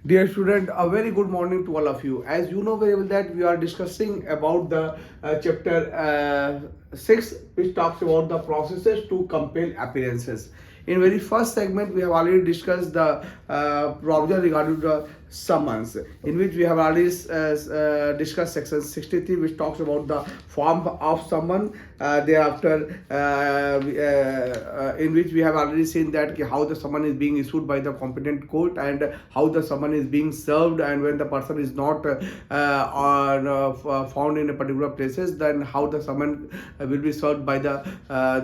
Dear student, a very good morning to all of you. As you know very well that we are discussing about the chapter 6, which talks about the processes to compel appearances. In very first segment, we have already discussed the provision regarding the summons, in which we have already discussed section 63, which talks about the form of summon. Thereafter, in which we have already seen that how the summon is being issued by the competent court and how the summon is being served, and when the person is not found in a particular places, then how the summon will be served by the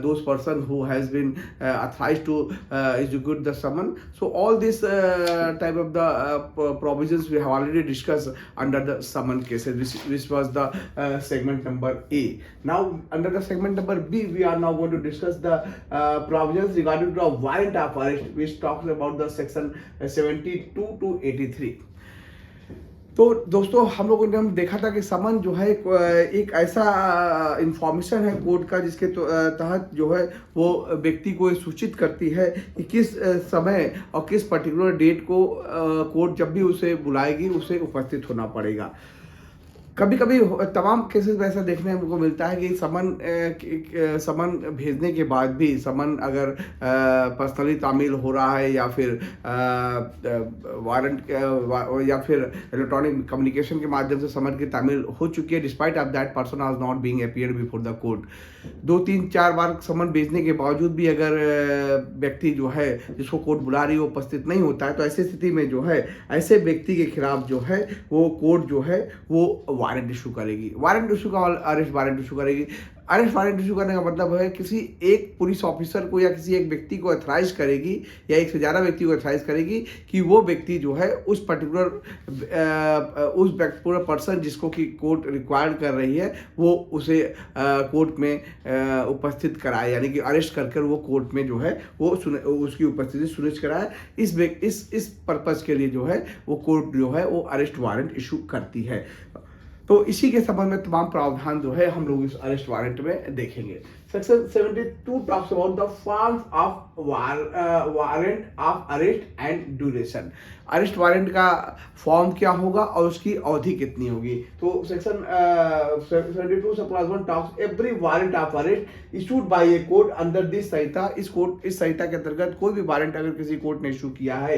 those person who has been authorized to execute the summon. So all this type of the provisions we have already discussed under the summon cases, which was the segment number A. Now under the segment number B, we are now going to discuss the provisions regarding to a warrant of arrest, which talks about the section 72 to 83. तो दोस्तों, हम लोगों ने देखा था कि समन जो है एक ऐसा इंफॉर्मेशन है कोर्ट का, जिसके तहत जो है वो व्यक्ति को सूचित करती है कि किस समय और किस पर्टिकुलर डेट को कोर्ट जब भी उसे बुलाएगी उसे उपस्थित होना पड़ेगा। कभी कभी तमाम केसेस में ऐसा देखने को मिलता है कि समन भेजने के बाद भी समन अगर पर्सनली तामील हो रहा है या फिर वारंट या फिर इलेक्ट्रॉनिक कम्युनिकेशन के माध्यम से समन की तामील हो चुकी है, despite of that person has not being appeared before the court. 2-3-4 बार समन भेजने के बावजूद भी अगर व्यक्ति जो है जिसको कोर्ट बुला रही है वो उपस्थित नहीं होता है, तो ऐसी स्थिति में जो है ऐसे व्यक्ति के खिलाफ जो है वो कोर्ट जो है वो वारंट इशू करेगी। वारंट इशू का अरेस्ट वारंट इशू करेगी। अरेस्ट वारंट इशू करने का मतलब है किसी एक पुलिस ऑफिसर को या किसी एक व्यक्ति को अथराइज करेगी या एक से ज़्यादा व्यक्ति को अथराइज करेगी कि वो व्यक्ति जो है उस पर्टिकुलर पर्सन जिसको कि कोर्ट रिक्वायर्ड कर रही है वो उसे कोर्ट में उपस्थित कराए, यानी कि अरेस्ट कर वो कोर्ट में जो है वो उसकी उपस्थिति सुनिश्चित कराए। इस पर्पज़ के लिए जो है वो कोर्ट जो है वो अरेस्ट वारंट इशू करती है। तो इसी के संबंध में तमाम प्रावधान जो है हम लोग इस अरेस्ट वारंट में देखेंगे। Section 72 talks about the forms of warrant of arrest and duration. Arrest warrant का फॉर्म क्या होगा और उसकी अवधि कितनी होगी। तो section 72 sub class 1 talks every warrant of arrest issued by a court under this संहिता। इस संहिता के अंतर्गत कोई भी वारंट अगर किसी कोर्ट ने इशू किया है,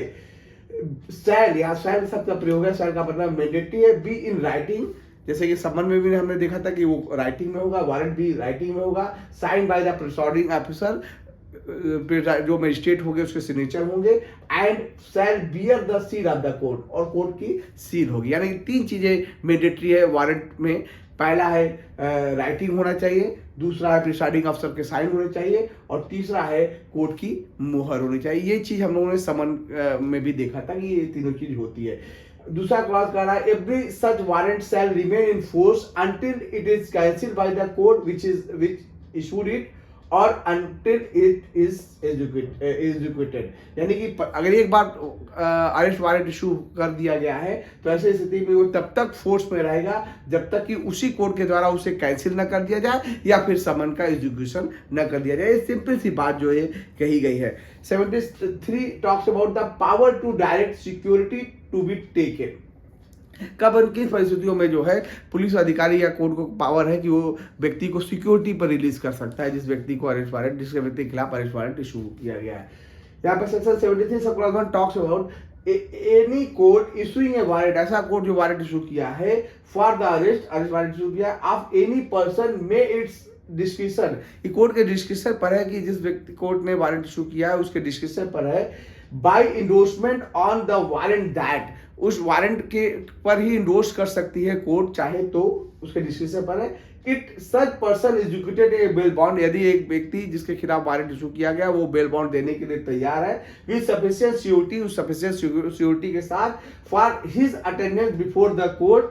शैल, यहाँ शैल शब्द का प्रयोग है। शैल का मतलब मैंडेटरी है। बी इन राइटिंग, जैसे कि समन में भी हमने देखा था कि वो राइटिंग में होगा, वारंट भी राइटिंग में होगा। Sign by the presiding officer, जो मजिस्ट्रेट होंगे उसके सिग्नेचर होंगे। And shall bear the seal of the court, और कोर्ट की सील होगी। यानी 3 चीजें मैंडेटरी है वारंट में। पहला है राइटिंग होना चाहिए, दूसरा है प्रिसाइडिंग अफसर के साइन होने चाहिए, और तीसरा है कोर्ट की मुहर होनी चाहिए। ये चीज हम लोगों ने समन में भी देखा था कि ये तीनों चीज होती है। दूसरा क्लॉज कह रहा है every such warrant shall remain in force until it is cancelled by the court which issued it or until it is executed. यानी कि अगर एक बार अरेस्ट वारंट इशू कर दिया गया है तो ऐसी स्थिति में वो तब तक फोर्स में रहेगा जब तक कि उसी कोर्ट के द्वारा उसे कैंसिल न कर दिया जाए या फिर समन का एग्जीक्यूशन न कर दिया जाए। ये सिंपल सी बात जो है कही गई है। 73 talks about the power to direct security to be taken. कब किन परिस्थितियों में जो है पुलिस अधिकारी या कोर्ट को पावर है कि वो व्यक्ति को सिक्योरिटी पर रिलीज कर सकता है, जिस व्यक्ति को अरेस्ट वारंट, जिसके व्यक्ति के खिलाफ अरेस्ट वारंट इशू किया गया है। यहाँ पे section 73 sub clause 1 talks about any court issuing A warrant, ऐसा कोर्ट जो वारंट इशू किया है for the arrest warrant issue किया ऑफ एनी पर्सन में इट्स डिस्क्रिप्शन। ये कोर्ट के डिस्क्रिप्शन पर है कि जिस व्यक्ति कोर्ट ने वारंट इशू किया है उसके डिस्क्रिप्शन पर है। By endorsement on the warrant that, उस वारंट के पर ही इंडोर्स कर सकती है कोर्ट, चाहे तो उसके डिस्क्रिप्शन पर है। It such person executed A bail bond, यदि एक व्यक्ति जिसके खिलाफ वारंट इशू किया गया वो बेल बॉन्ड देने के लिए तैयार है विद सफिशिएंट सिक्योरिटी, उस सफिशिएंट सिक्योरिटी के साथ for his attendance before the court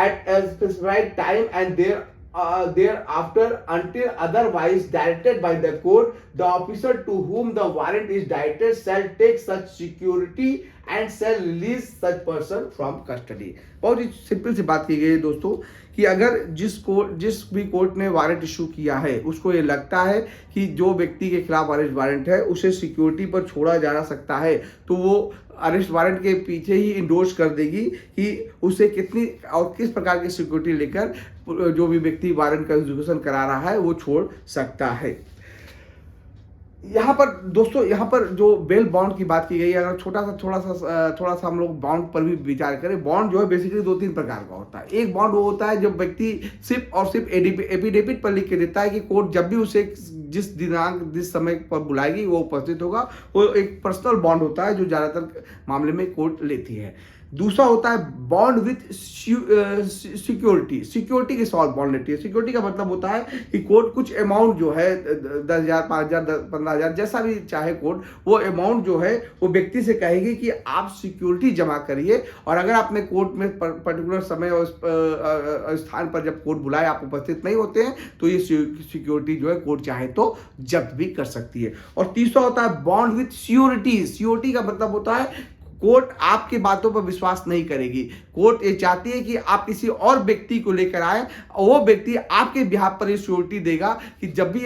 at a specified time and there thereafter until otherwise directed by the court. The officer to whom the warrant is directed shall take such security and shall release such person from custody. बहुत ही simple सी बात की गई है दोस्तों कि अगर जिस भी कोर्ट ने वारंट इशू किया है उसको ये लगता है कि जो व्यक्ति के खिलाफ अरेस्ट वारंट है उसे सिक्योरिटी पर छोड़ा जा सकता है, तो वो अरेस्ट वारंट के पीछे ही इंडोर्स कर देगी कि उसे कितनी और किस प्रकार की सिक्योरिटी लेकर जो भी व्यक्ति वारंट का एग्जीक्यूशन करा रहा है वो छोड़ सकता है। यहाँ पर दोस्तों, यहाँ पर जो बेल बॉन्ड की बात की गई है, अगर थोड़ा सा हम लोग बॉन्ड पर भी विचार करें। बॉन्ड जो है बेसिकली 2-3 प्रकार का होता है। एक बॉन्ड वो होता है जब व्यक्ति सिर्फ एफिडेविट पर लिख के देता है कि कोर्ट जब भी उसे जिस दिनांक जिस समय पर बुलाएगी वो उपस्थित होगा। वो एक पर्सनल बॉन्ड होता है जो ज्यादातर मामले में कोर्ट लेती है। दूसरा होता है बॉन्ड विथ सिक्योरिटी के साथ बॉन्ड लेती है। सिक्योरिटी का मतलब होता है कि कोर्ट कुछ अमाउंट जो है 10,000, 5,000, 15,000 जैसा भी चाहे कोर्ट, वो अमाउंट जो है वो व्यक्ति से कहेगी कि आप सिक्योरिटी जमा करिए, और अगर आपने कोर्ट में पर्टिकुलर समय और स्थान पर जब कोर्ट बुलाए आप उपस्थित नहीं होते हैं तो ये सिक्योरिटी जो है कोर्ट चाहे तो जब्त भी कर सकती है। और तीसरा होता है बॉन्ड विथ श्योरिटी का मतलब होता है कोर्ट आपकी बातों पर विश्वास नहीं करेगी। कोर्ट ये चाहती है कि आप किसी और व्यक्ति को लेकर आए और वो व्यक्ति आपके बिहाफ पर ये श्योरिटी देगा कि जब भी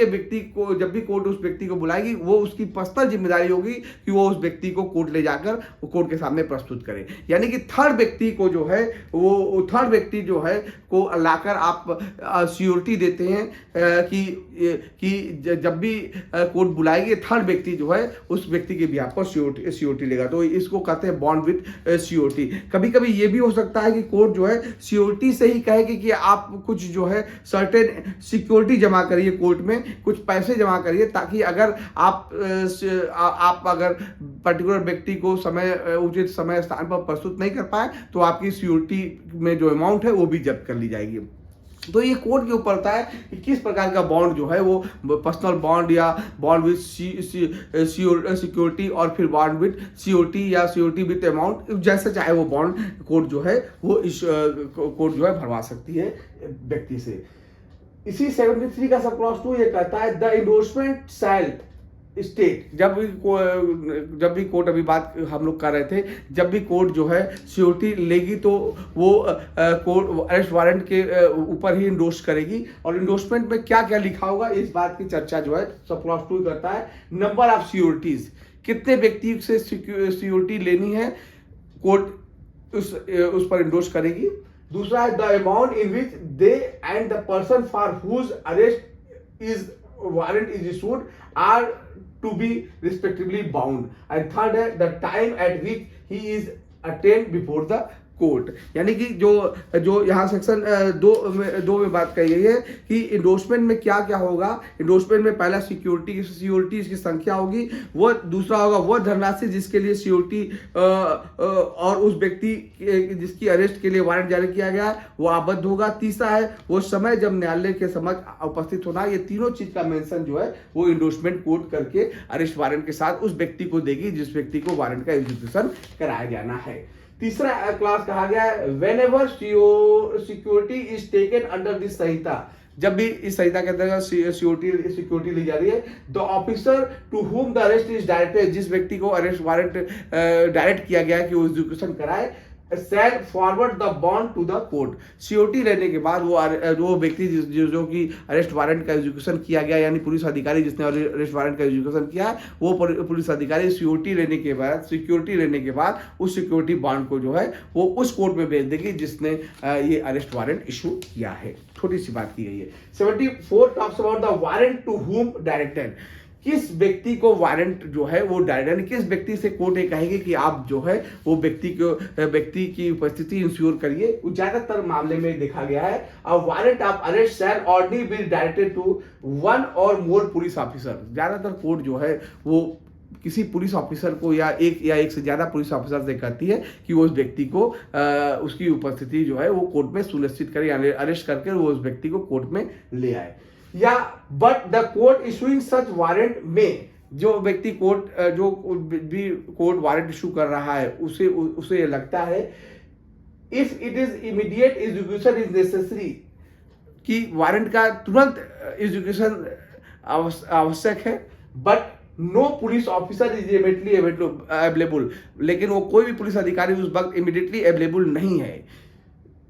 कोर्ट उस व्यक्ति को बुलाएगी वो उसकी पर्सनल जिम्मेदारी होगी कि वो उस व्यक्ति को कोर्ट ले जाकर वो कोर्ट के सामने प्रस्तुत करे। यानी कि थर्ड व्यक्ति को जो है वो थर्ड व्यक्ति जो है को लाकर आप श्योरिटी देते हैं कि जब भी कोर्ट बुलाएगी थर्ड व्यक्ति जो है उस व्यक्ति के बिहाफ पर श्योरिटी लेगा। तो इसको कहते हैं बॉन्ड विथ श्योरिटी। कभी कभी ये भी हो सकता है कि कोर्ट जो है श्योरिटी से ही कहेगी कि आप कुछ जो है सर्टेन सिक्योरिटी जमा करिए, कोर्ट में कुछ पैसे जमा करिए, ताकि अगर आप अगर पर्टिकुलर व्यक्ति को उचित समय स्थान पर प्रस्तुत नहीं कर पाए तो आपकी सिक्योरिटी में जो अमाउंट है वो भी जब्त कर ली जाएगी। तो ये कोर्ट के ऊपर होता है कि किस प्रकार का बॉन्ड जो है वो पर्सनल बॉन्ड या बॉन्ड विथ सिक्योरिटी और फिर बॉन्ड विथ सिक्योरिटी या सिक्योरिटी विथ अमाउंट, जैसे चाहे वो बॉन्ड कोर्ट जो है वो कोर्ट जो है भरवा सकती है व्यक्ति से। इसी 73 का सब क्लॉज 2 ये कहता है द इंडोर्समेंट शैल स्टेट। जब भी कोर्ट, अभी बात हम लोग कर रहे थे, जब भी कोर्ट जो है सिक्योरिटी लेगी तो वो कोर्ट अरेस्ट वारंट के ऊपर ही इंडोर्स करेगी। और इंडोर्समेंट में क्या क्या लिखा होगा इस बात की चर्चा जो है सब क्लॉज 2 करता है। नंबर ऑफ सिक्योरिटीज, कितने व्यक्ति से सिक्योरिटी लेनी है कोर्ट उस पर इंडोर्स करेगी। दूसरा है the amount in which they and the person for whose arrest is warrant is issued are to be respectively bound, and third है the time at which he is attained before the court. यानी कि जो यहाँ section 2 में बात कही गई है कि इंडोर्समेंट में क्या क्या होगा। इंडोर्समेंट में पहला सिक्योरिटी की संख्या होगी, वो दूसरा होगा वो धनराशि जिसके लिए सिक्योरिटी और उस व्यक्ति जिसकी अरेस्ट के लिए वारंट जारी किया गया है वो आबद्ध होगा। तीसरा है वो समय जब न्यायालय के समक्ष उपस्थित होना। ये तीनों चीज का मेंशन जो है वो इंडोर्समेंट कोर्ट करके अरेस्ट वारंट के साथ उस व्यक्ति को देगी जिस व्यक्ति को वारंट का एग्जीक्यूशन कराया जाना है। तीसरा क्लास कहा गया है whenever security is taken under this संहिता। जब भी इस संहिता के अंतर्गत सिक्योरिटी ली जा रही है, the officer to whom the arrest is directed, जिस व्यक्ति को अरेस्ट वारंट डायरेक्ट किया गया है कि वो एग्जीक्यूशन कराए, shall forward the bond to the court. Security रहने के बाद वो व्यक्ति जो कि अरेस्ट वारंट का एग्जीक्यूशन किया गया, यानी पुलिस अधिकारी जिसने अरेस्ट वारंट का एग्जीक्यूशन किया है, वो पुलिस अधिकारी सिक्योरिटी रहने के बाद उस सिक्योरिटी बॉन्ड को जो है वो उस कोर्ट में भेज देगी जिसने ये अरेस्ट वारंट इशू किया है। छोटी सी बात की गई है। 74 talks about the warrant to whom directed. किस व्यक्ति को वारंट जो है वो डायरेक्ट, किस व्यक्ति से कोर्ट ये कहेगी कि आप जो है वो व्यक्ति की उपस्थिति इंश्योर करिए। ज्यादातर मामले में देखा गया है warrant of arrest shall orderly be directed to one or more police officer. ज्यादातर कोर्ट जो है वो किसी पुलिस ऑफिसर को या एक से ज्यादा पुलिस ऑफिसर से कहती है कि वो उस व्यक्ति को उसकी उपस्थिति जो है वो कोर्ट में सुनिश्चित करे, यानी अरेस्ट करके वो उस व्यक्ति को कोर्ट में ले आए। या but the court issuing such warrant में, जो व्यक्ति जो भी कोर्ट वारंट इशू कर रहा है उसे लगता है if it is immediate execution is necessary, कि वारंट का तुरंत एग्जीक्यूशन आवश्यक है, but no police officer is immediately available, लेकिन वो कोई भी पुलिस अधिकारी उस वक्त इमीडिएटली अवेलेबल नहीं है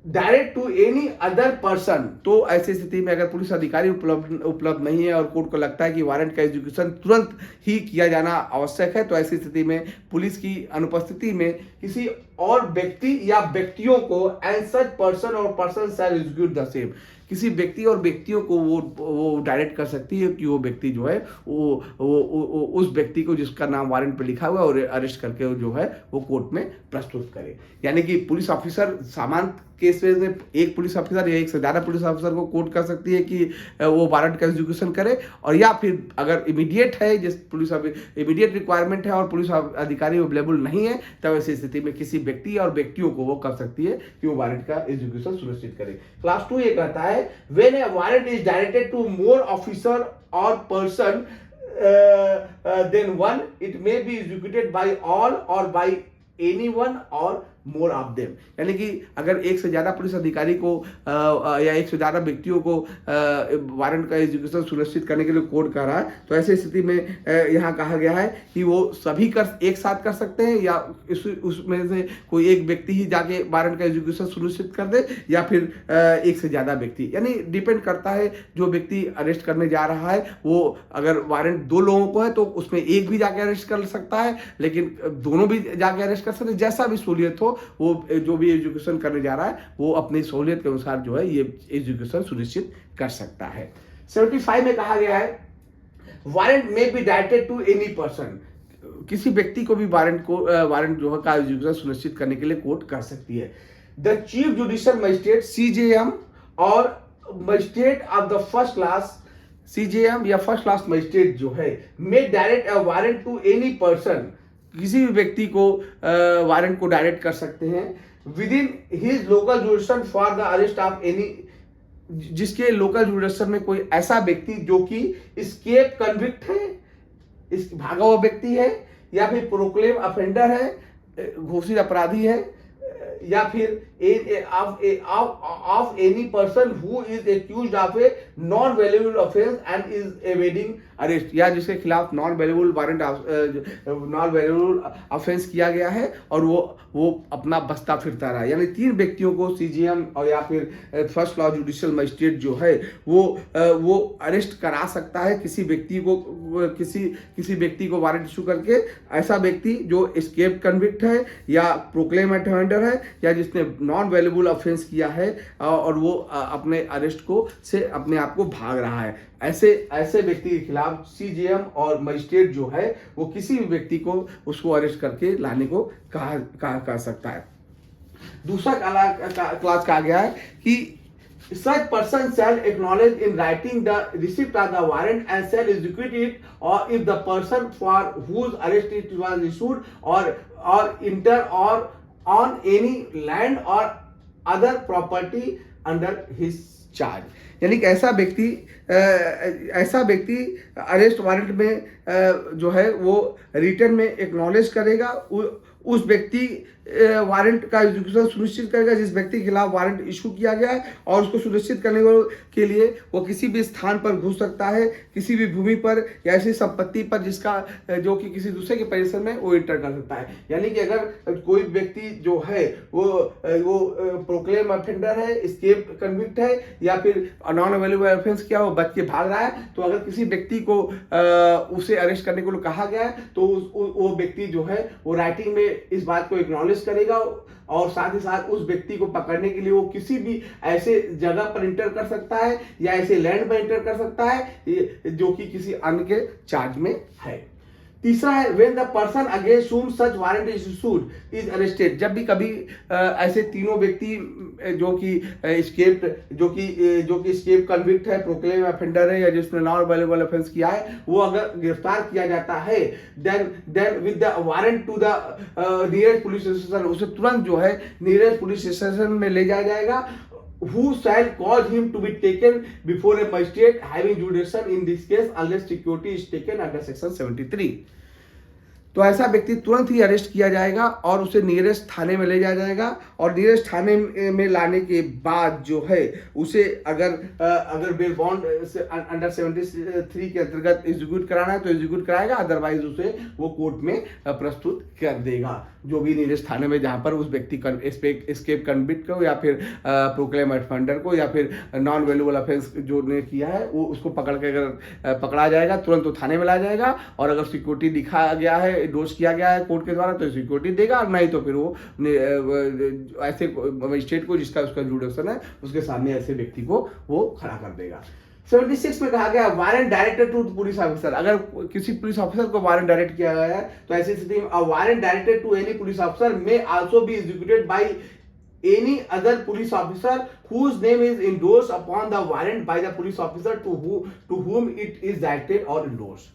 direct to any other person. तो ऐसी स्थिति में अगर पुलिस अधिकारी उपलब्ध नहीं है और कोर्ट को लगता है कि वारंट का एग्जीक्यूशन तुरंत ही किया जाना आवश्यक है, तो ऐसी स्थिति में पुलिस की अनुपस्थिति में किसी और व्यक्ति या व्यक्तियों को एंड सच पर्सन और person shall execute the same, किसी व्यक्ति और व्यक्तियों को वो डायरेक्ट कर सकती है कि वो व्यक्ति जो है वो उस व्यक्ति को जिसका नाम वारंट पे लिखा हुआ है और अरेस्ट करके जो है वो कोर्ट में प्रस्तुत करे। यानी कि पुलिस ऑफिसर सामान्य केस में एक पुलिस ऑफिसर या एक से ज़्यादा पुलिस ऑफिसर को कोर्ट कर सकती है कि वो वारंट का एग्जीक्यूशन करे, और या फिर अगर इमीडिएट है, जिस पुलिस इमीडिएट रिक्वायरमेंट है और पुलिस अधिकारी अवेलेबल नहीं है, तब ऐसी स्थिति में किसी व्यक्ति और व्यक्तियों को वो कर सकती है कि वो वारंट का एग्जीक्यूशन सुनिश्चित करे। क्लास 2 ये कहता है when a warrant is directed to more officer or person than one, it may be executed by all or by anyone or more of them. यानी कि अगर एक से ज्यादा पुलिस अधिकारी को या एक से ज्यादा व्यक्तियों को वारंट का एग्जीक्यूशन सुनिश्चित करने के लिए कोर्ट कर रहा है, तो ऐसी स्थिति में यहाँ कहा गया है कि वो सभी एक साथ कर सकते हैं, या उसमें से कोई एक व्यक्ति ही जाके वारंट का एग्जीक्यूशन सुनिश्चित कर दे, या फिर एक से ज्यादा व्यक्ति। यानी डिपेंड करता है जो व्यक्ति अरेस्ट करने जा रहा है, वो अगर वारंट 2 लोगों को है तो उसमें एक भी जाके अरेस्ट कर सकता है, लेकिन दोनों भी जाके अरेस्ट कर सकते हैं। जैसा भी सहूलियत हो, वो जो भी एजुकेशन करने जा रहा है वो अपनी सहूलियत के अनुसार जो है ये एजुकेशन सुनिश्चित कर सकता है। 75 में कहा गया है वारंट में be directed to any person, किसी व्यक्ति को भी वारंट जो है का एजुकेशन सुनिश्चित करने के लिए कोर्ट कर सकती है। The chief judicial magistrate CJM or magistrate of the first class CJM या फर्स्ट क्लास मजिस्ट्रेट जो है may direct a warrant to any person, किसी भी व्यक्ति को वारंट को डायरेक्ट कर सकते हैं with in his local jurisdiction for the arrest of any, जिसके लोकल जुरिडिक्शन में कोई ऐसा व्यक्ति जो कि एस्केप कन्विक्ट है, इस भागा हुआ व्यक्ति है, या फिर प्रोक्लेम ऑफेंडर है, घोषित अपराधी है, या फिर of any person who is accused of a non-valuable offense and is evading arrest, या जिसके खिलाफ नॉन वैल्यूएबल ऑफेंस किया गया है और वो अपना बस्ता फिरता रहा। यानी 3 व्यक्तियों को CJM और या फिर फर्स्ट क्लास जुडिशियल मजिस्ट्रेट जो है वो अरेस्ट करा सकता है किसी व्यक्ति को, किसी व्यक्ति को वारंट इशू करके, ऐसा व्यक्ति जो एस्केप कन्विक्ट है या प्रोक्लेम ऑफेंडर है या जिसने नॉन वैल्यूएबल ऑफेंस किया है और वो अपने अरेस्ट को से अपने आप को भाग रहा है। ऐसे व्यक्ति के खिलाफ CJM और मजिस्ट्रेट जो है वो किसी भी व्यक्ति को उसको अरेस्ट करके लाने को कहा कर सकता है। दूसरा क्लास कहा गया है कि such person shall acknowledge in writing the receipt of the warrant and shall execute it, or if the person for whose arrest it was issued or enter or on any land or other property under his charge। यानी कि ऐसा व्यक्ति arrest warrant में जो है वो return में acknowledge करेगा, उस व्यक्ति वारंट का एग्जीक्यूशन सुनिश्चित करेगा जिस व्यक्ति के खिलाफ वारंट इशू किया गया है, और उसको सुनिश्चित करने के लिए वो किसी भी स्थान पर घुस सकता है, किसी भी भूमि पर या ऐसी संपत्ति पर जिसका जो कि किसी दूसरे के पोजीशन में वो एंटर कर सकता है। यानी कि अगर कोई व्यक्ति जो है वो प्रोक्लेम ऑफेंडर है, एस्केप कन्विक्ट है या फिर नॉन अवेलेबल ऑफेंस किया, वो बच के भाग रहा है, तो अगर किसी व्यक्ति को उसे अरेस्ट करने को कहा गया है तो वो व्यक्ति जो है वो राइटिंग में इस बात को एक्नॉलेज करेगा, और साथ ही साथ उस व्यक्ति को पकड़ने के लिए वो किसी भी ऐसे जगह पर एंटर कर सकता है या ऐसे लैंड पर एंटर कर सकता है जो कि किसी अन्य के चार्ज में है। तीसरा है when the person against whom such warrant is issued is arrested, जब भी कभी ऐसे तीनों व्यक्ति जो कि एस्केप कन्विक्ट है, प्रोक्लेम ऑफेंडर है या जिसने नॉन अवेलेबल ऑफेंस किया है, वो अगर गिरफ्तार किया जाता है then with the warrant to the nearest police station, उसे तुरंत जो है नियरेस्ट पुलिस स्टेशन में ले जाया जाएगा। Who shall cause him to be taken before a magistrate having jurisdiction in this case unless security is taken under section 73। तो ऐसा व्यक्ति तुरंत ही अरेस्ट किया जाएगा और उसे नियरेस्ट थाने में ले जाया जाएगा और नियरेस्ट थाने में लाने के बाद जो है उसे अगर बेल बॉन्ड अंडर 73 के अंतर्गत एग्जीक्यूट कराना है तो एग्जीक्यूट कराएगा, अदरवाइज उसे वो कोर्ट में प्रस्तुत कर देगा जो भी नियरेस्ट थाने में जहां पर उस व्यक्ति एस्केप कन्विक्ट को या फिर प्रोक्लेम ऑफेंडर को या फिर नॉन वैल्यूएबल ऑफेंस जो ने किया है वो उसको पकड़ के अगर पकड़ा जाएगा तुरंत तो थाने में लाया जाएगा और अगर सिक्योरिटी दिखाया गया है, डोज किया गया है कोर्ट के द्वारा तो सिक्योरिटी देगा और नहीं तो फिर वो ऐसे मजिस्ट्रेट को जिसका उसका जुडिक्शन है उसके सामने ऐसे व्यक्ति को वो खड़ा कर देगा। 76 में कहा गया warrant directed to police officer. अगर किसी पुलिस ऑफिसर को वारंट डायरेक्ट किया गया है तो ऐसी स्थिति में warrant directed to any police officer may also be executed by any other police officer whose name is endorsed upon the warrant by the police officer to whom it is directed or endorsed।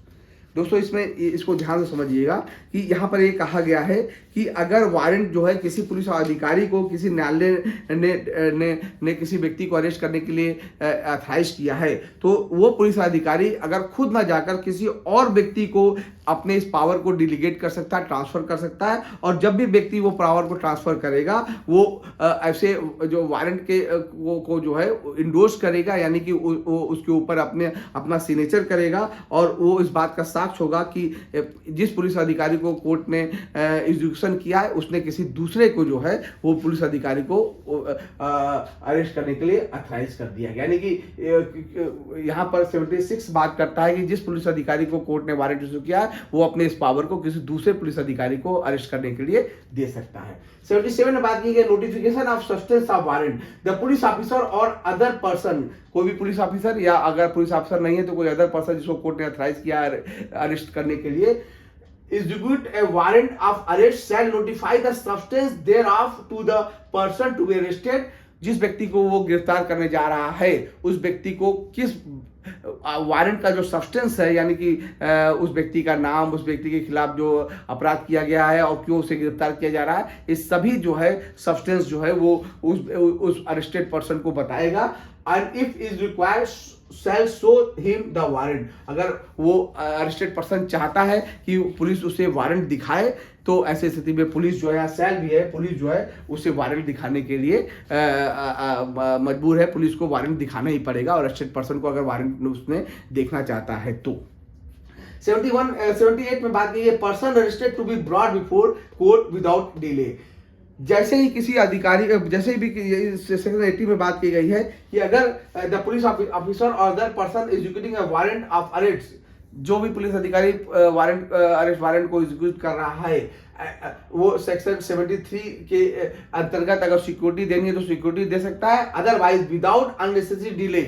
दोस्तों इसमें इसको ध्यान से समझिएगा कि यहाँ पर ये कहा गया है कि अगर वारंट जो है किसी पुलिस अधिकारी को किसी न्यायालय ने किसी व्यक्ति को अरेस्ट करने के लिए अथॉराइज किया है तो वो पुलिस अधिकारी अगर खुद ना जाकर किसी और व्यक्ति को अपने इस पावर को डिलीगेट कर सकता है, ट्रांसफर कर सकता है और जब भी व्यक्ति वो पावर को ट्रांसफर करेगा वो ऐसे जो वारंट के को जो है इंडोर्स करेगा यानी कि वो उसके ऊपर अपना सिग्नेचर करेगा और वो इस बात का साक्ष्य होगा कि जिस पुलिस अधिकारी को कोर्ट ने एग्जीक्यूशन किया है उसने किसी दूसरे को जो है वो पुलिस अधिकारी को अरेस्ट करने के लिए अथॉराइज कर दिया। यानी कि यहाँ पर 76 बात करता है कि जिस पुलिस अधिकारी को कोर्ट ने वारंट इशू किया है वो अपने इस पावर को किसी दूसरे पुलिस अधिकारी को अरेस्ट करने के लिए दे सकता है। 77 में बात की गई notification of substance of warrant. The police officer और अदर पर्सन, कोई भी पुलिस ऑफिसर या अगर पुलिस ऑफिसर नहीं है तो कोई अदर पर्सन जिसको कोर्ट ने अथॉराइज किया अरेस्ट करने के लिए execute a warrant of arrest shall notify the substance thereof to the person to be arrested। जिस व्यक्ति को वो गिरफ्तार करने जा रहा है उस व्यक्ति को किस वारंट का जो सब्सटेंस है यानी कि उस व्यक्ति का नाम, उस व्यक्ति के खिलाफ जो अपराध किया गया है और क्यों उसे गिरफ्तार किया जा रहा है, इस सभी जो है सब्सटेंस जो है वो उस अरेस्टेड पर्सन को बताएगा। And if is required shall show him the warrant। अगर वो अरेस्टेड पर्सन चाहता है कि पुलिस उसे वारंट दिखाए तो ऐसे स्थिति में पुलिस जो है सेल भी है, पुलिस जो है उसे वारंट दिखाने के लिए मजबूर है, पुलिस को वारंट दिखाना ही पड़ेगा और अरेस्टेड पर्सन को अगर वारंट उसने देखना चाहता है तो। 78 में बात की है person arrested to be brought before court without delay. जैसे ही किसी अधिकारी जैसे भी सेक्शन 80 में बात की गई है कि अगर द पुलिस ऑफिसर और other person executing a warrant of arrest, जो भी पुलिस अधिकारी अरेस्ट वारंट को एग्जीक्यूट कर रहा है वो सेक्शन 73 के अंतर्गत अगर सिक्योरिटी देनी है तो सिक्योरिटी दे सकता है, otherwise without unnecessary delay.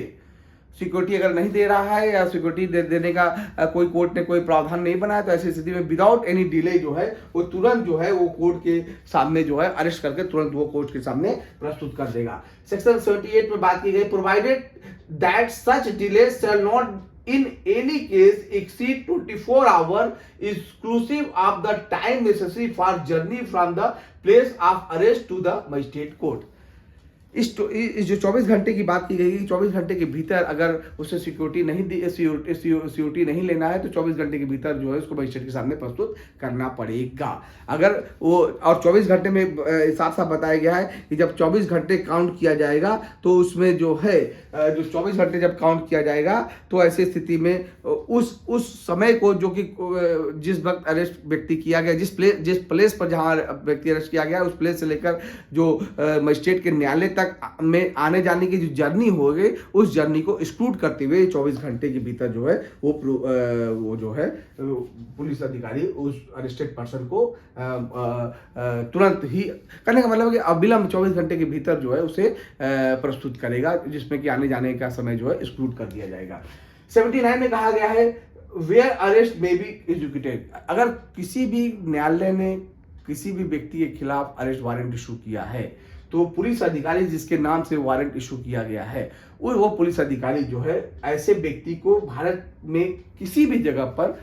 Security अगर नहीं दे रहा है या सिक्योरिटी देने का कोई कोर्ट ने कोई प्रावधान नहीं बनाया तो ऐसी स्थिति में विदाउट एनी डिले जो है वो तुरंत जो है वो कोर्ट के सामने जो है अरेस्ट करके तुरंत वो कोर्ट के सामने प्रस्तुत कर देगा। सेक्शन 78 में बात की गई provided that such delay shall not in any case exceed 24 hours exclusive of the time necessary for journey from the place of arrest to the magistrate court। इस जो 24 घंटे की बात की गई, 24 घंटे के भीतर अगर उसे सिक्योरिटी नहीं लेना है तो 24 घंटे के भीतर जो है उसको मजिस्ट्रेट के सामने प्रस्तुत करना पड़ेगा। अगर वो और 24 घंटे में साफ साफ बताया गया है कि जब 24 घंटे काउंट किया जाएगा तो उसमें जो है जो 24 घंटे जब काउंट किया जाएगा तो ऐसी स्थिति में उस समय को जो कि जिस वक्त अरेस्ट व्यक्ति किया गया जिस प्लेस पर जहाँ व्यक्ति अरेस्ट किया गया उस प्लेस से लेकर जो मजिस्ट्रेट के न्यायालय तक में आने जाने की जो जर्नी हो गई उस जर्नी को एक्सक्लूड करते हुए 24 घंटे के भीतर जो है वो जो है पुलिस अधिकारी उस अरेस्टेड पर्सन को तुरंत ही करने का मतलब है कि अविलंब 24 घंटे के भीतर जो है उसे प्रस्तुत करेगा, जिसमें कि आने जाने का समय जो है एक्सक्लूड कर दिया जाएगा। 79 में कहा गया है where arrest may be executed. अगर किसी भी न्यायालय ने किसी भी व्यक्ति के खिलाफ अरेस्ट वारंट इशू किया है तो पुलिस अधिकारी जिसके नाम से वारंट इशू किया गया है वो पुलिस अधिकारी जो है ऐसे व्यक्ति को भारत में किसी भी जगह पर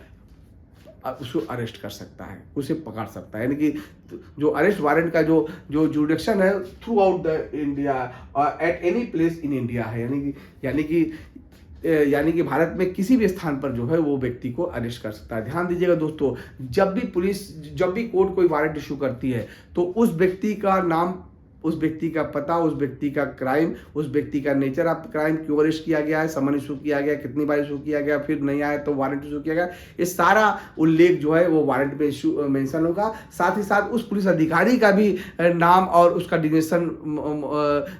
उसको अरेस्ट कर सकता है, उसे पकड़ सकता है। यानी कि जो अरेस्ट वारंट का जो जुडिक्शन है through out the India at any place in India है। यानी कि यानी कि भारत में किसी भी स्थान पर जो है वो व्यक्ति को अरेस्ट कर सकता है। ध्यान दीजिएगा दोस्तों, जब भी कोर्ट कोई वारंट इशू करती है तो उस व्यक्ति का नाम, उस व्यक्ति का पता, उस व्यक्ति का क्राइम, उस व्यक्ति का नेचर ऑफ क्राइम, क्यों अरेस्ट किया गया है, समन इशू किया गया, कितनी बार इशू किया गया, फिर नहीं आया तो वारंट इशू किया गया, ये सारा उल्लेख जो है वो वारंट में इशू मेंशन होगा। साथ ही साथ उस पुलिस अधिकारी का भी नाम और उसका डिग्नेशन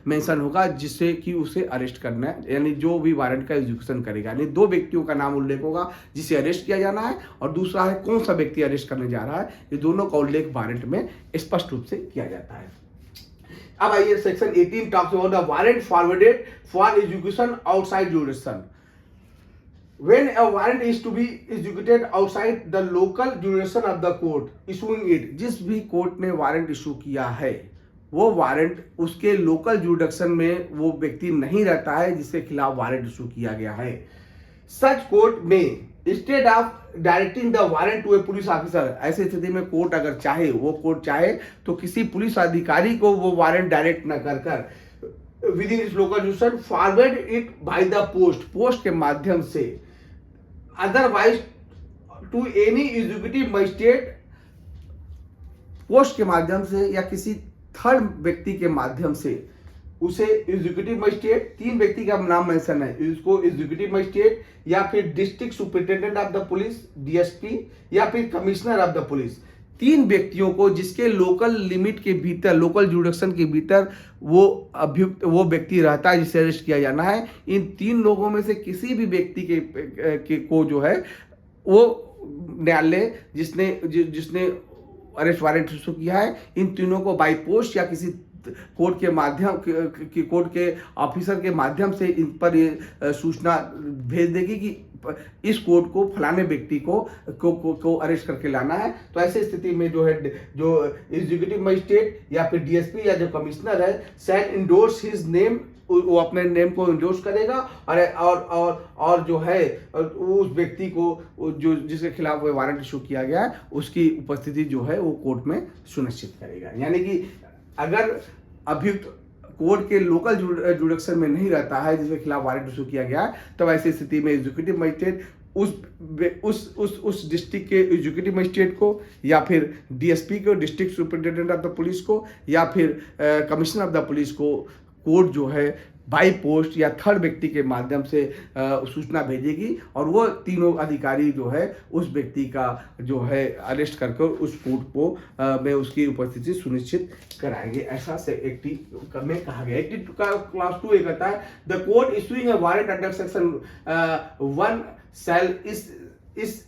मेंशन होगा, जिससे कि उसे अरेस्ट करना है, यानी जो भी वारंट का एग्जीक्यूशन करेगा। यानी दो व्यक्तियों का नाम उल्लेख होगा जिसे अरेस्ट किया जाना है, और दूसरा है कौन सा व्यक्ति अरेस्ट करने जा रहा है। ये दोनों का उल्लेख वारंट में स्पष्ट रूप से किया जाता है। अब आइए section 18 talks about the warrant forwarded for execution outside jurisdiction. When a warrant is to be executed outside the local jurisdiction of the court issuing it, जिस भी कोर्ट ने वारंट इशू किया है वो वारंट उसके लोकल जुरिडिक्शन में वो व्यक्ति नहीं रहता है जिसके खिलाफ वारंट इशू किया गया है। सच कोर्ट में instead of directing the warrant to a police officer, ऐसी स्थिति में कोर्ट अगर चाहे, वो कोर्ट चाहे तो किसी पुलिस अधिकारी को वो वारंट डायरेक्ट न कर within its local jurisdiction forward it by the post के माध्यम से, otherwise to any executive magistrate, post के माध्यम से या किसी थर्ड व्यक्ति के माध्यम से उसे एग्जीक्यूटिव मजिस्ट्रेट, तीन व्यक्ति का नाम मेंशन है, इसको एग्जीक्यूटिव मजिस्ट्रेट या फिर district superintendent of the police DSP या फिर कमिश्नर ऑफ द पुलिस, तीन व्यक्तियों को जिसके लोकल लिमिट के भीतर, लोकल जुरिडिक्शन के भीतर वो व्यक्ति रहता है जिसे अरेस्ट किया जाना है। इन तीन लोगों में से किसी भी व्यक्ति को जो है वो न्यायालय जिसने अरेस्ट वारंट इशू किया है, इन तीनों को बाई पोस्ट या किसी कोर्ट के माध्यम कोर्ट के ऑफिसर के माध्यम से इन पर ये सूचना भेज देगी कि इस कोर्ट को फलाने व्यक्ति को अरेस्ट करके लाना है। तो ऐसे स्थिति में जो है, जो एग्जीक्यूटिव मजिस्ट्रेट या फिर डीएसपी या जो कमिश्नर है शैल इंडोर्स हिज नेम, वो अपने नेम को इंडोर्स करेगा और जो है उस व्यक्ति को जो जिसके खिलाफ वो वारंट इशू किया गया है उसकी उपस्थिति जो है वो कोर्ट में सुनिश्चित करेगा। यानी कि अगर अभियुक्त कोर्ट के लोकल जुरिडिक्शन में नहीं रहता है जिसके खिलाफ वारंट इशू किया गया है, तब ऐसी स्थिति में एग्जीक्यूटिव मजिस्ट्रेट उस डिस्ट्रिक्ट के एग्जीक्यूटिव मजिस्ट्रेट को या फिर डीएसपी को, district superintendent of the police को या फिर कमिश्नर ऑफ द पुलिस को कोर्ट जो है बाई पोस्ट या थर्ड व्यक्ति के माध्यम से सूचना भेजेगी और वो तीनों अधिकारी जो है उस व्यक्ति का जो है अरेस्ट करके उस कोर्ट को में उसकी उपस्थिति सुनिश्चित कराएंगे। ऐसा से 80 में कहा गया। 80 का क्लास 2 कहता है the court issuing A warrant under section 1 शैल इस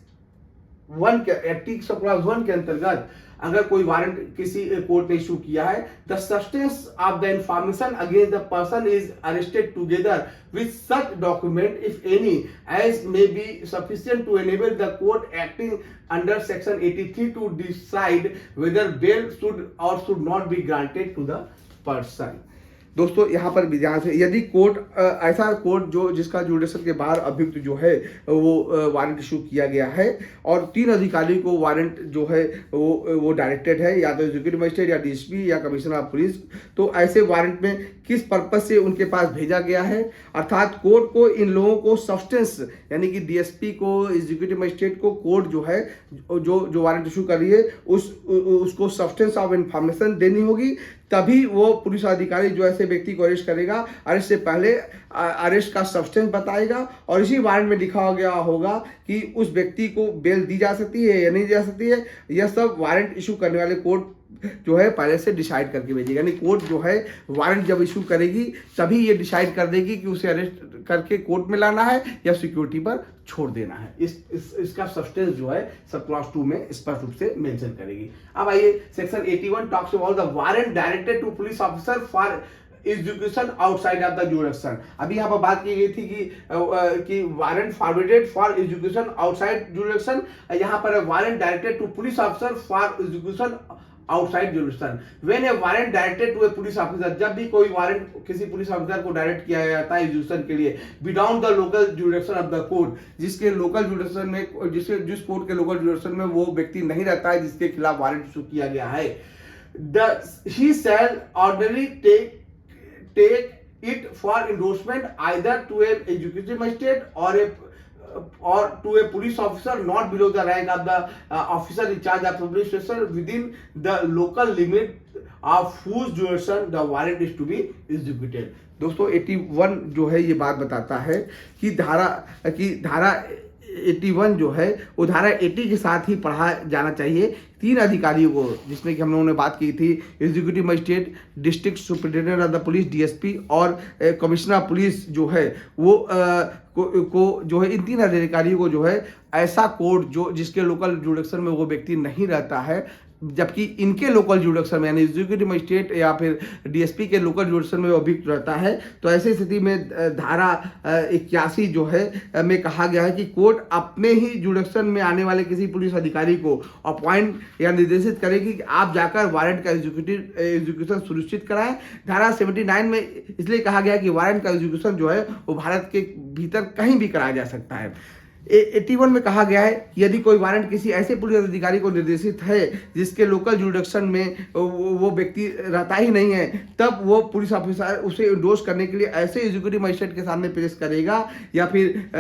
1 के 80 क्लास 1 के अंतर्गत अगर कोई वारंट किसी कोर्ट ने इशू किया है, the substance of the information against the person is arrested together with such document if any as may be sufficient to enable the court acting under section 83 to decide whether bail should or should not be granted to the person. दोस्तों यहाँ पर भी ध्यान से, यदि court ऐसा court जो जिसका जुरिडिक्शन के बाहर अभियुक्त जो है वो वारंट इशू किया गया है और तीन अधिकारी को वारंट जो है वो डायरेक्टेड है या तो एग्जीक्यूटिव मजिस्ट्रेट या डीएसपी या कमिश्नर ऑफ पुलिस, तो ऐसे वारंट में किस पर्पज से उनके पास भेजा गया है, अर्थात कोर्ट को इन लोगों को सब्सटेंस यानी कि डीएसपी को, एग्जीक्यूटिव मजिस्ट्रेट को कोर्ट जो है जो वारंट इशू कर रही है उसको सब्सटेंस ऑफ इंफॉर्मेशन देनी होगी, तभी वो पुलिस अधिकारी जो ऐसे व्यक्ति को अरेस्ट करेगा। अरेस्ट से पहले अरेस्ट का सब्सटेंस बताएगा और इसी वारंट में लिखा गया होगा कि उस व्यक्ति को बेल दी जा सकती है या नहीं दी जा सकती है। यह सब वारंट इशू करने वाले कोर्ट जो है पहले से डिसाइड करके भेजेगा। यानी कोर्ट जो है वारंट जब इशू करेगी तभी ये डिसाइड कर देगी कि उसे अरेस्ट करके कोर्ट में लाना है या सिक्योरिटी पर छोड़ देना है। इसका सब्सटेंस जो है सब क्लास 2 में स्पष्ट रूप से मेंशन करेगी। अब आइए section 81 talks about the warrant directed to police officer for execution outside of the jurisdiction. अभी यहाँ पर बात की गई थी कि warrant forwarded for execution outside jurisdiction, यहाँ पर warrant directed to police officer for execution outside jurisdiction. When a warrant directed to a police officer, जब भी कोई वारंट किसी पुलिस ऑफिसर को डायरेक्ट किया जाता है एग्जीक्यूशन के लिए beyond the local jurisdiction of the court, जिसके लोकल जुरिडिक्शन में जिस कोर्ट के लोकल जुरिडिक्शन में वो व्यक्ति नहीं रहता है जिसके खिलाफ वारंट इशू किया गया है, he shall ordinarily take it for endorsement either to a executive magistrate or to a police officer not below the rank of the officer in charge of police station within the local limit of whose jurisdiction the warrant is to be executed। दोस्तों 81 जो है ये बात बताता है कि धारा 81 जो है वो धारा 80 के साथ ही पढ़ा जाना चाहिए। 3 अधिकारियों को, जिसमें कि हम लोगों ने बात की थी, executive magistrate, district superintendent of the police DSP or commissioner of police जो है वो को जो है इन 3 अधिकारियों को जो है ऐसा कोर्ट जो जिसके लोकल जुडिक्शन में वो व्यक्ति नहीं रहता है, जबकि इनके लोकल जुडिक्शन में यानी एग्जीक्यूटिव मजिस्ट्रेट या फिर डीएसपी के लोकल जुडिक्शन में वो अभियुक्त रहता है, तो ऐसी स्थिति में धारा 81 जो है में कहा गया है कि कोर्ट अपने ही जुडिक्शन में आने वाले किसी पुलिस अधिकारी को अपॉइंट या निर्देशित करेगी कि आप जाकर वारंट का एग्जीक्यूशन सुनिश्चित कराएं। धारा 79 में इसलिए कहा गया कि वारंट का एग्जीक्यूशन जो है वो भारत के भीतर कहीं भी कराया जा सकता है। 81 में कहा गया है कि यदि कोई वारंट किसी ऐसे पुलिस अधिकारी को निर्देशित है जिसके लोकल जुडिक्शन में वो व्यक्ति रहता ही नहीं है, तब वो पुलिस ऑफिसर उसे इंडोर्स करने के लिए ऐसे एग्जीक्यूटिव मजिस्ट्रेट के सामने पेश करेगा या फिर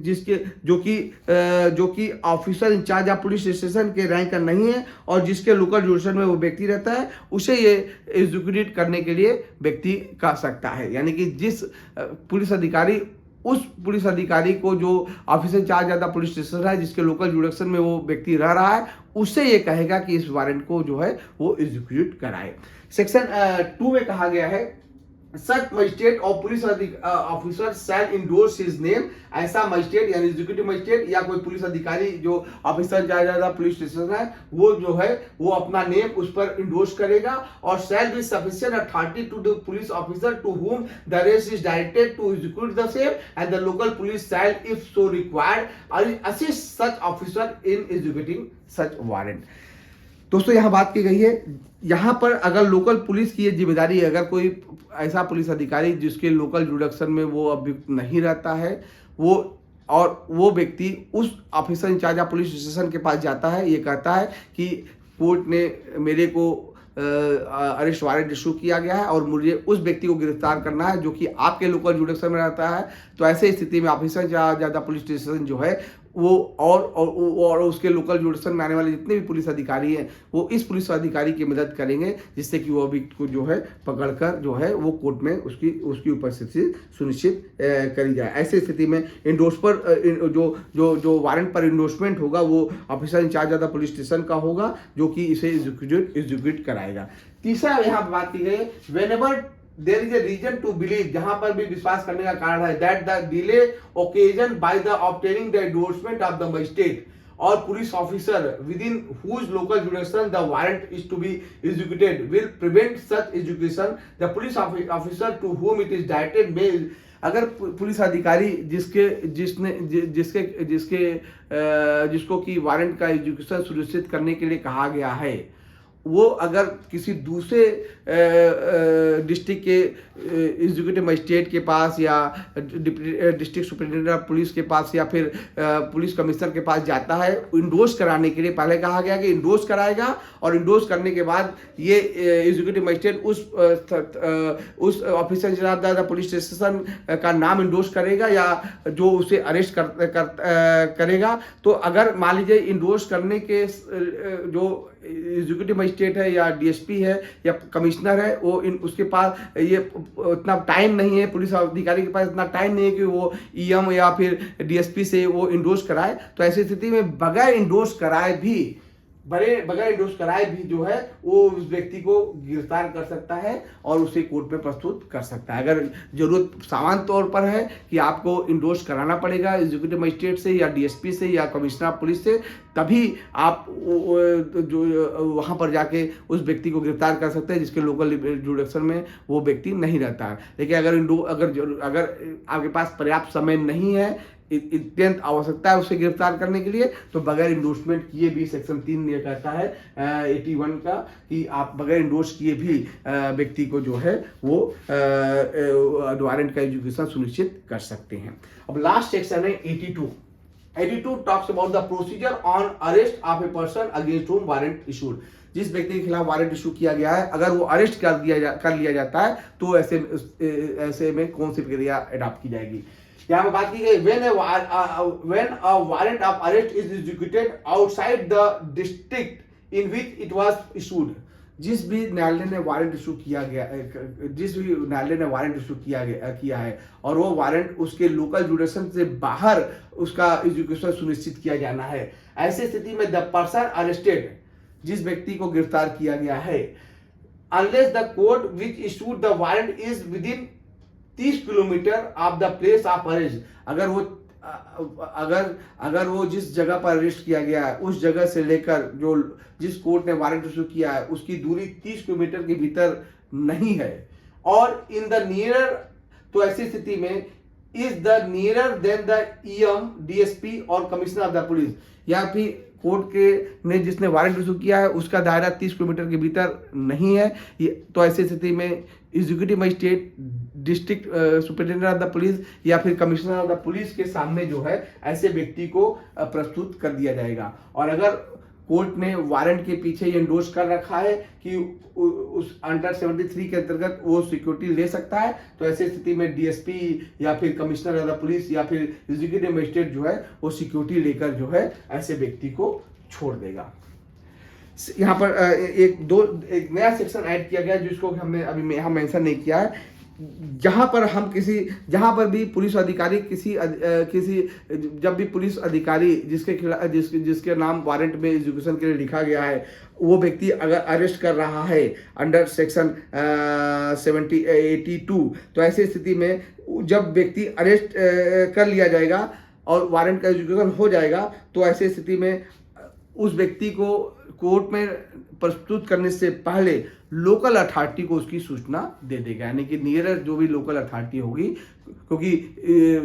जिसके जो कि officer in charge of police station के रैंक का नहीं है और जिसके लोकल जुडिक्शन में वो व्यक्ति रहता है, उसे ये एग्जीक्यूट करने के लिए व्यक्ति कर सकता है। यानी कि जिस पुलिस अधिकारी उस पुलिस अधिकारी को जो officer in charge of the police station है जिसके लोकल जुडिक्शन में वो व्यक्ति रह रहा है, उससे ये कहेगा कि इस वारंट को जो है वो एग्जीक्यूट कराए। सेक्शन 2 में कहा गया है सच मजिस्ट्रेट और police officer shall endorse his name. ऐसा मजिस्ट्रेट यानी एग्जीक्यूटिव मजिस्ट्रेट या कोई पुलिस अधिकारी जो ऑफिसर इंचार्ज पुलिस स्टेशन है वो जो है वो अपना नेम उस पर इंडोर्स करेगा और shall be sufficient authority to the police officer to whom the rest is directed to execute the same and the local police shall if so required assist such officer in executing such warrant. दोस्तों यहाँ बात की गई है, यहाँ पर अगर local police की ये जिम्मेदारी है, अगर कोई ऐसा पुलिस अधिकारी जिसके लोकल जुडिक्शन में वो अभियुक्त नहीं रहता है वो व्यक्ति उस officer in charge of police station के पास जाता है, ये कहता है कि कोर्ट ने मेरे को अरेस्ट वारंट इशू किया गया है और मुझे उस व्यक्ति को गिरफ्तार करना है जो कि आपके लोकल जुडिक्शन में रहता है, तो ऐसे स्थिति में officer in charge of police station जो है वो और उसके लोकल जुडिक्शन में आने वाले जितने भी पुलिस अधिकारी हैं वो इस पुलिस अधिकारी की मदद करेंगे जिससे कि वो अभियुक्त को जो है पकड़कर जो है वो कोर्ट में उसकी उपस्थिति सुनिश्चित करी जाए। ऐसी स्थिति में इंडोर्स पर जो वारंट पर इंडोर्समेंट होगा वो officer in charge of the police station का होगा जो कि इसे एग्जीक्यूट कराएगा। तीसरा यहाँ बात की गई whenever there is a reason to believe, जहां पर भी विश्वास करने का कारण है that the delay occasioned by the obtaining the endorsement of the magistrate or police officer within whose local jurisdiction the warrant is to be executed will prevent such execution. The police officer to whom it is directed may, अगर police अधिकारी जिसको कि warrant का execution सुनिश्चित करने के लिए कहा गया है वो अगर किसी दूसरे डिस्ट्रिक्ट के एग्जीक्यूटिव मजिस्ट्रेट के पास या डिस्ट्रिक्ट सुपरिटेंडेंट ऑफ पुलिस के पास या फिर पुलिस कमिश्नर के पास जाता है इंडोर्स कराने के लिए, पहले कहा गया कि इंडोर्स कराएगा और इंडोर्स करने के बाद ये एग्जीक्यूटिव मजिस्ट्रेट उस officer in charge of police station का नाम इंडोर्स करेगा या जो उसे अरेस्ट करेगा। तो अगर मान लीजिए इंडोर्स करने के जो एग्जीक्यूटिव मजिस्ट्रेट है या डीएसपी है या कमिश्नर है वो उसके पास ये उतना टाइम नहीं है, पुलिस अधिकारी के पास इतना टाइम नहीं है कि वो ईएम या फिर डीएसपी से वो इंडोर्स कराए, तो ऐसी स्थिति में बगैर इंडोर्स कराए भी जो है वो उस व्यक्ति को गिरफ्तार कर सकता है और उसे कोर्ट में प्रस्तुत कर सकता है। अगर जरूरत सामान्य तौर पर है कि आपको इंडोर्स कराना पड़ेगा एग्जीक्यूटिव मजिस्ट्रेट से या डीएसपी से या कमिश्नर ऑफ पुलिस से, तभी आप जो वहाँ पर जाके उस व्यक्ति को गिरफ्तार कर सकते हैं जिसके लोकल जुडिक्शन में वो व्यक्ति नहीं रहता है। लेकिन अगर आपके पास पर्याप्त समय नहीं है, अत्यंत आवश्यकता है उसे गिरफ्तार करने के लिए, तो बगैर इंडोर्समेंट किए भी सेक्शन 3 ये कहता है 81 का कि आप बगैर इंडोर्स किए भी व्यक्ति को जो है वो वारंट का एग्जीक्यूशन सुनिश्चित कर सकते हैं। अब लास्ट सेक्शन है 82 talks about the procedure on arrest of a person against whom warrant issued. जिस व्यक्ति के खिलाफ वारंट इशू किया गया है, अगर वो अरेस्ट कर लिया जाता है तो ऐसे में कौन सी प्रक्रिया अडॉप्ट की जाएगी। यहाँ पे बात की गई when a warrant of arrest is executed outside the district in which it was issued। जिस भी न्यायालय ने वारंट इशू किया है और वो वारंट उसके लोकल जुडिशन से बाहर उसका एग्जीक्यूशन सुनिश्चित किया जाना है, ऐसी स्थिति में द पर्सन अरेस्टेड, जिस व्यक्ति को गिरफ्तार किया गया है, unless the court which issued the warrant is within 30 kilometre of the place of arrest, अगर वो जिस जगह पर अरेस्ट किया गया है उस जगह से लेकर जो जिस कोर्ट ने वारंट इशू किया है उसकी दूरी 30 किलोमीटर के भीतर नहीं है, और इन द नियरर, तो ऐसी स्थिति में is the nearer than the EM, DSP or commissioner of the police, या फिर कोर्ट के ने जिसने वारंट इशू किया है उसका दायरा 30 किलोमीटर के भीतर नहीं है, तो ऐसी स्थिति में executive magistrate, district superintendent of the police या फिर कमिश्नर ऑफ द पुलिस के सामने जो है ऐसे व्यक्ति को प्रस्तुत कर दिया जाएगा। और अगर कोर्ट ने वारंट के पीछे ये एंडोर्स कर रखा है कि उस अंडर 73 के अंतर्गत वो सिक्योरिटी ले सकता है, तो ऐसी स्थिति में डीएसपी या फिर कमिश्नर ऑफ द पुलिस या फिर एग्जीक्यूटिव मजिस्ट्रेट जो है वो सिक्योरिटी लेकर जो है ऐसे व्यक्ति को छोड़ देगा। यहाँ पर एक नया सेक्शन ऐड किया गया जिसको हमने अभी यहाँ मेंशन नहीं किया है। जहाँ पर भी पुलिस अधिकारी जब भी पुलिस अधिकारी जिसके नाम वारंट में एग्जीक्यूशन के लिए लिखा गया है, वो व्यक्ति अगर अरेस्ट कर रहा है अंडर सेक्शन 82, तो ऐसी स्थिति में जब व्यक्ति अरेस्ट कर लिया जाएगा और वारंट का एग्जीक्यूशन हो जाएगा, तो ऐसी स्थिति में उस व्यक्ति को कोर्ट में प्रस्तुत करने से पहले लोकल अथॉरिटी को उसकी सूचना दे देगा, यानी कि नियरेस्ट जो भी लोकल अथॉरिटी होगी, क्योंकि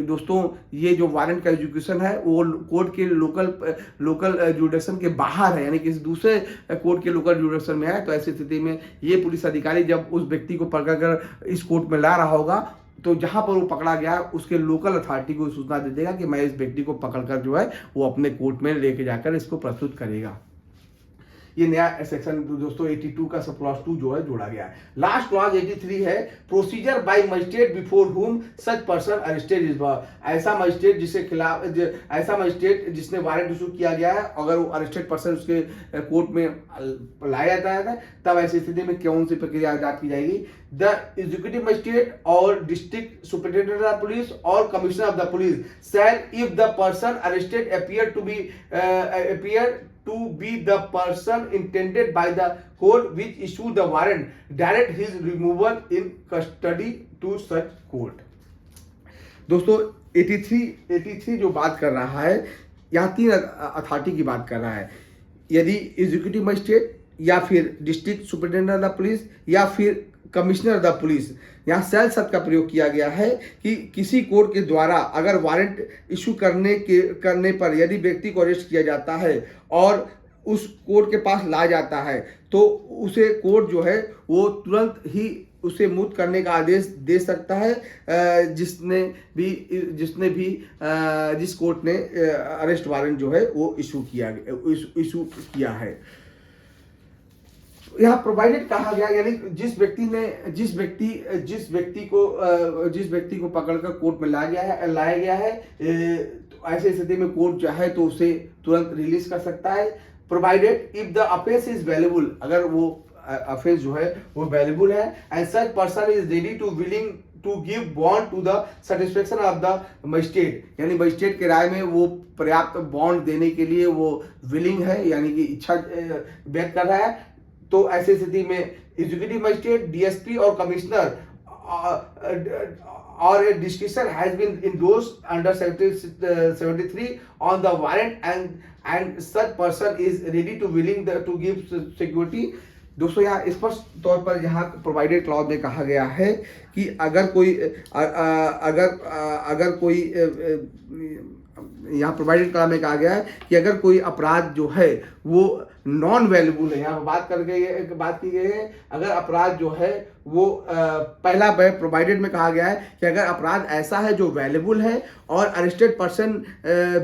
दोस्तों ये जो वारंट का एग्जीक्यूशन है वो कोर्ट के लोकल जुडिक्शन के बाहर है, यानी किसी दूसरे कोर्ट के लोकल जुडिक्शन में है, तो ऐसी स्थिति में ये पुलिस अधिकारी जब उस व्यक्ति को पकड़कर इस कोर्ट में ला रहा होगा, तो जहां पर वो पकड़ा गया उसके लोकल अथॉरिटी को सूचना दे देगा कि मैं इस व्यक्ति को पकड़कर जो है वो अपने कोर्ट में लेके जाकर इसको प्रस्तुत करेगा। ये नया सेक्शन दोस्तों 82 का सब क्लॉज 2 जो है जोड़ा गया है। लास्ट क्लॉज 83 है प्रोसीजर बाय मजिस्ट्रेट बिफोर हुम सच पर्सन अरेस्टेड इज, ऐसा मजिस्ट्रेट जिसने वारंट इशू किया गया है, अगर वो अरेस्टेड पर्सन उसके कोर्ट में लाया जाता है तब ऐसी स्थिति में कौन सी प्रक्रिया अडॉप्ट की जाएगी। The executive magistrate or district superintendent of police or commissioner of the police shall if the person arrested appear to be the person intended by the court which issued the warrant, direct his removal in custody to such court। दोस्तों 83 जो बात कर रहा है, यहाँ 3 authority की बात कर रहा है। यदि एग्जीक्यूटिव मजिस्ट्रेट या फिर डिस्ट्रिक्ट सुपरिटेंडेंट ऑफ पुलिस या फिर कमिश्नर ऑफ द पुलिस, यहाँ सेल शब्द का प्रयोग किया गया है कि किसी कोर्ट के द्वारा अगर वारंट इशू करने पर यदि व्यक्ति को अरेस्ट किया जाता है और उस कोर्ट के पास ला जाता है, तो उसे कोर्ट जो है वो तुरंत ही उसे मुक्त करने का आदेश दे सकता है, जिस कोर्ट ने अरेस्ट वारंट जो है वो इशू किया है। यहाँ प्रोवाइडेड कहा गया, यानी जिस व्यक्ति को पकड़कर कोर्ट में लाया गया है, तो ऐसी स्थिति में कोर्ट चाहे तो उसे तुरंत रिलीज कर सकता है। Provided if the offence is valuable, अगर वो ऑफेंस जो है वो वैल्यूबल है, and such person is ready to willing to give bond to the satisfaction of the magistrate, यानी मजिस्ट्रेट के राय में वो पर्याप्त बॉन्ड देने के लिए वो विलिंग है, यानी कि इच्छा व्यक्त कर रहा है, तो ऐसी स्थिति में executive magistrate, DSP or commissioner और a discretion has been endorsed under 73 on the warrant and such person is ready to willing to give security। दोस्तों यहाँ स्पष्ट तौर पर यहाँ प्रोवाइडेड क्लॉज में कहा गया है कि अगर कोई यहाँ प्रोवाइडेड क्लॉज में कहा गया है कि अगर कोई अपराध जो है वो नॉन वैल्यूबल है, यहाँ पर बात की गई है अगर अपराध जो है वो पहला प्रोवाइडेड में कहा गया है कि अगर अपराध ऐसा है जो वैल्यूबल है और अरेस्टेड पर्सन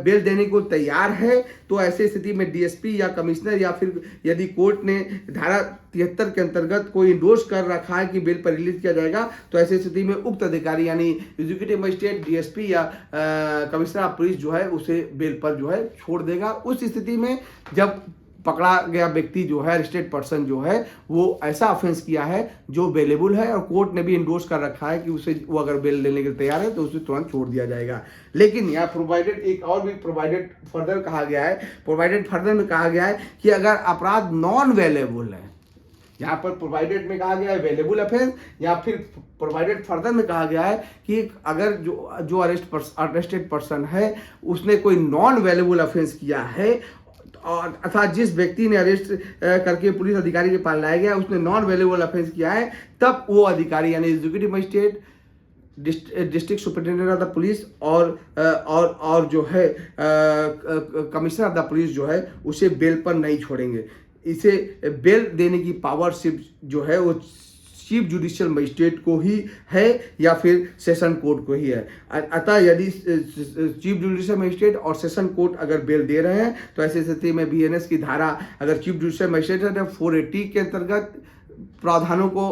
बेल देने को तैयार है, तो ऐसी स्थिति में डीएसपी या कमिश्नर या फिर यदि कोर्ट ने धारा 73 के अंतर्गत कोई इंडोर्स कर रखा है कि बेल पर रिलीज किया जाएगा, तो ऐसी स्थिति में उक्त अधिकारी यानी एग्जीक्यूटिव मजिस्ट्रेट, डीएसपी या कमिश्नर ऑफ पुलिस जो है उसे बेल पर जो है छोड़ देगा। उस स्थिति में जब पकड़ा गया व्यक्ति जो है, अरेस्टेड पर्सन जो है, वो ऐसा ऑफेंस किया है जो बेलेबल है और कोर्ट ने भी इंडोर्स कर रखा है कि उसे वो अगर बेल लेने के लिए तैयार है तो उसे तुरंत छोड़ दिया जाएगा। लेकिन यहाँ प्रोवाइडेड एक और भी प्रोवाइडेड फर्दर कहा गया है, प्रोवाइडेड फर्दर में कहा गया है कि अगर अपराध नॉन वेलेबल है, यहाँ पर प्रोवाइडेड में कहा गया है वेलेबल ऑफेंस, या फिर प्रोवाइडेड फर्दर में कहा गया है कि अगर जो अरेस्टेड पर्सन है उसने कोई नॉन वेलेबल ऑफेंस किया है और अर्थात जिस व्यक्ति ने अरेस्ट करके पुलिस अधिकारी के पास लाया गया उसने नॉन वेल्यूएबल ऑफेंस किया है, तब वो अधिकारी यानी executive magistrate, district superintendent of the police और जो है कमिश्नर ऑफ द पुलिस जो है उसे बेल पर नहीं छोड़ेंगे। इसे बेल देने की पावर सिर्फ जो है वो चीफ जुडिशियल मजिस्ट्रेट को ही है या फिर सेशन कोर्ट को ही है। अतः यदि चीफ जुडिशियल मजिस्ट्रेट और सेशन कोर्ट अगर बेल दे रहे हैं तो ऐसी स्थिति में बीएनएस की धारा अगर चीफ जुडिशियल मजिस्ट्रेट है तो 480 के अंतर्गत प्रावधानों को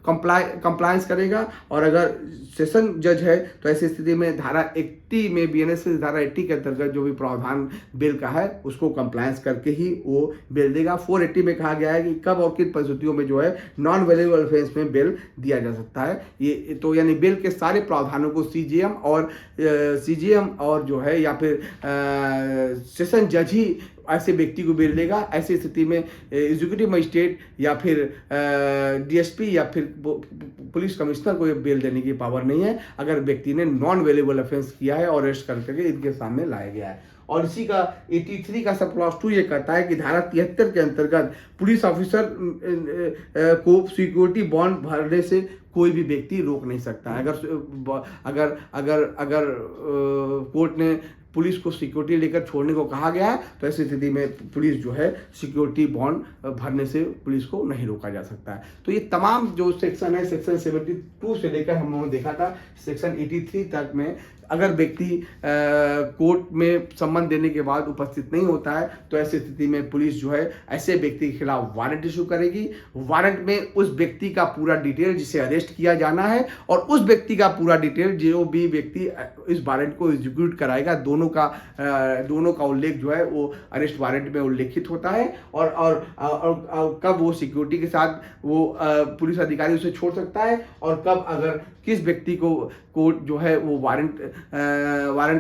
कंप्लायंस करेगा, और अगर सेशन जज है तो ऐसी स्थिति में धारा 80 में बीएनएस की धारा 80 के अंतर्गत जो भी प्रावधान बेल का है उसको कंप्लायंस करके ही वो बेल देगा। 480 में कहा गया है कि कब और किन परिस्थितियों में जो है नॉन वेल्यूएबल ऑफेंस में बेल दिया जा सकता है। ये तो यानी बेल के सारे प्रावधानों को सीजीएम और जो है या फिर सेशन जज ही ऐसे व्यक्ति को बेल देगा। ऐसी स्थिति में एग्जीक्यूटिव मजिस्ट्रेट या फिर डीएसपी या फिर पुलिस कमिश्नर को बेल देने की पावर नहीं है अगर व्यक्ति ने नॉन वेल्यूएबल ऑफेंस किया है और अरेस्ट करके इनके सामने लाया गया है। और इसी का 83 का सब क्लॉज 2 ये कहता है कि धारा 73 के अंतर्गत पुलिस ऑफिसर को सिक्योरिटी बॉन्ड भरने से कोई भी व्यक्ति रोक नहीं सकता है। अगर कोर्ट ने पुलिस को सिक्योरिटी लेकर छोड़ने को कहा गया है तो ऐसी स्थिति में पुलिस जो है सिक्योरिटी बॉन्ड भरने से पुलिस को नहीं रोका जा सकता है। तो ये तमाम जो सेक्शन है, सेक्शन 72 से लेकर हम लोगों ने देखा था सेक्शन 83 तक में अगर व्यक्ति कोर्ट में सम्मन देने के बाद उपस्थित नहीं होता है तो ऐसी स्थिति में पुलिस जो है ऐसे व्यक्ति के खिलाफ वारंट इशू करेगी। वारंट में उस व्यक्ति का पूरा डिटेल जिसे अरेस्ट किया जाना है और उस व्यक्ति का पूरा डिटेल जो भी व्यक्ति इस वारंट को एग्जीक्यूट कराएगा, दोनों का उल्लेख जो है वो अरेस्ट वारंट में उल्लेखित होता है। और कब वो सिक्योरिटी के साथ वो पुलिस अधिकारी उसे छोड़ सकता है और कब अगर किस व्यक्ति को कोर्ट जो है वो वारंट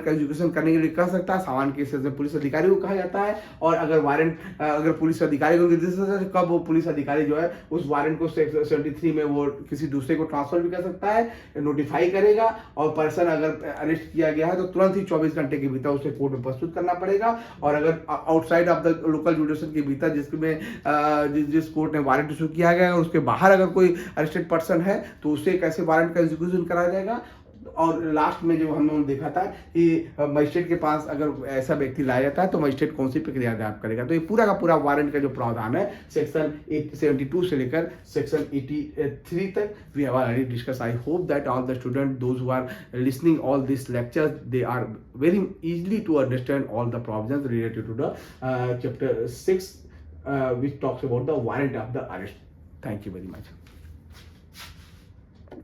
का एग्जीक्यूशन करने के लिए कह सकता है। सामान्य केसेस में पुलिस अधिकारी को कहा जाता है, और अगर पुलिस अधिकारी को निर्देश है कब वो पुलिस अधिकारी जो है उस वारंट को 73 में वो किसी दूसरे को ट्रांसफर भी कर सकता है, नोटिफाई करेगा। और पर्सन अगर अरेस्ट किया गया है तो तुरंत ही 24 घंटे के भीतर उसे कोर्ट में प्रस्तुत करना पड़ेगा। और अगर आउटसाइड ऑफ द लोकल जुडिशन के भीतर जिसमें जिस कोर्ट ने वारंट इशू किया गया और उसके बाहर अगर कोई अरेस्टेड पर्सन है तो उसे कैसे वारंट का एग्जीक्यूशन कराया जाएगा। और लास्ट में जो हम लोगों ने देखा था कि मजिस्ट्रेट के पास अगर ऐसा व्यक्ति लाया जाता है तो मजिस्ट्रेट कौन सी प्रक्रिया अदाप्त करेगा। तो ये पूरा का पूरा वारंट का जो प्रावधान है सेक्शन 72 से लेकर सेक्शन 83 तक we have already discuss. I hope that all the student those who are listening all this lectures they are very easily to understand all the provisions related to the chapter 6 which talks about the warrant of the arrest. Thank you very much.